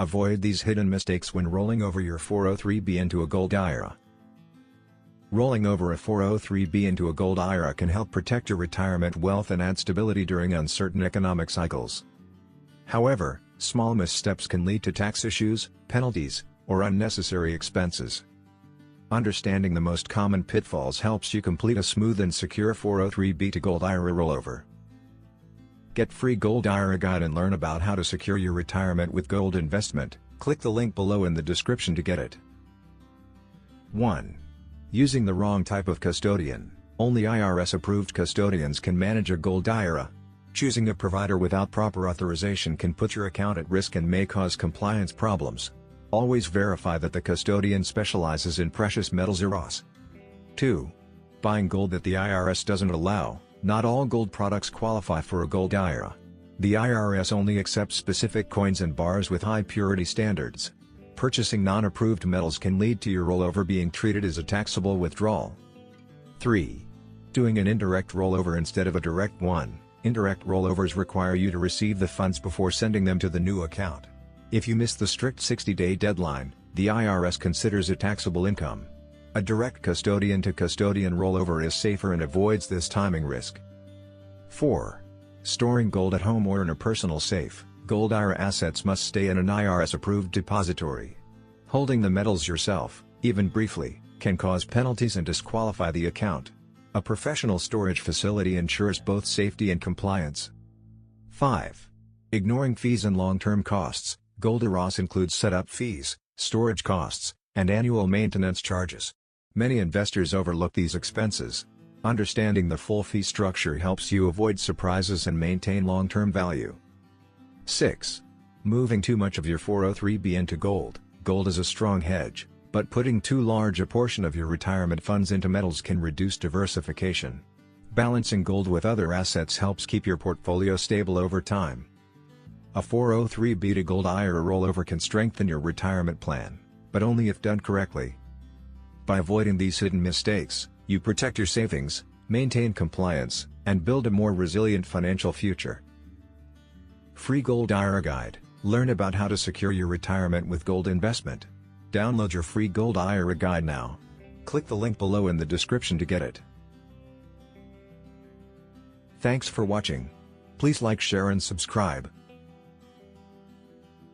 Avoid these hidden mistakes when rolling over your 403b into a Gold IRA. Rolling over a 403b into a Gold IRA can help protect your retirement wealth and add stability during uncertain economic cycles. However, small missteps can lead to tax issues, penalties, or unnecessary expenses. Understanding the most common pitfalls helps you complete a smooth and secure 403b to Gold IRA rollover. Get free Gold IRA guide and learn about how to secure your retirement with gold investment. Click the link below in the description to get it. 1. Using the wrong type of custodian. Only IRS-approved custodians can manage a Gold IRA. Choosing a provider without proper authorization can put your account at risk and may cause compliance problems. Always verify that the custodian specializes in precious metals or ROS. 2. Buying gold that the IRS doesn't allow. Not all gold products qualify for a Gold IRA. The IRS only accepts specific coins and bars with high purity standards. Purchasing non-approved metals can lead to your rollover being treated as a taxable withdrawal. 3. Doing an indirect rollover instead of a direct one. Indirect rollovers require you to receive the funds before sending them to the new account. If you miss the strict 60-day deadline, the IRS considers it taxable income. A direct custodian-to-custodian rollover is safer and avoids this timing risk. 4. Storing gold at home or in a personal safe. Gold IRA assets must stay in an IRS-approved depository. Holding the metals yourself, even briefly, can cause penalties and disqualify the account. A professional storage facility ensures both safety and compliance. 5. Ignoring fees and long-term costs. Gold IRAs includes setup fees, storage costs, and annual maintenance charges. Many investors overlook these expenses. Understanding the full fee structure helps you avoid surprises and maintain long-term value. 6. Moving too much of your 403b into gold. Gold is a strong hedge, but putting too large a portion of your retirement funds into metals can reduce diversification. Balancing gold with other assets helps keep your portfolio stable over time. A 403b to Gold IRA rollover can strengthen your retirement plan, but only if done correctly. By avoiding these hidden mistakes, you protect your savings, maintain compliance, and build a more resilient financial future. Free Gold IRA Guide. Learn about how to secure your retirement with gold investment. Download your free Gold IRA Guide now. Click the link below in the description to get it. Thanks for watching. Please like, share and subscribe.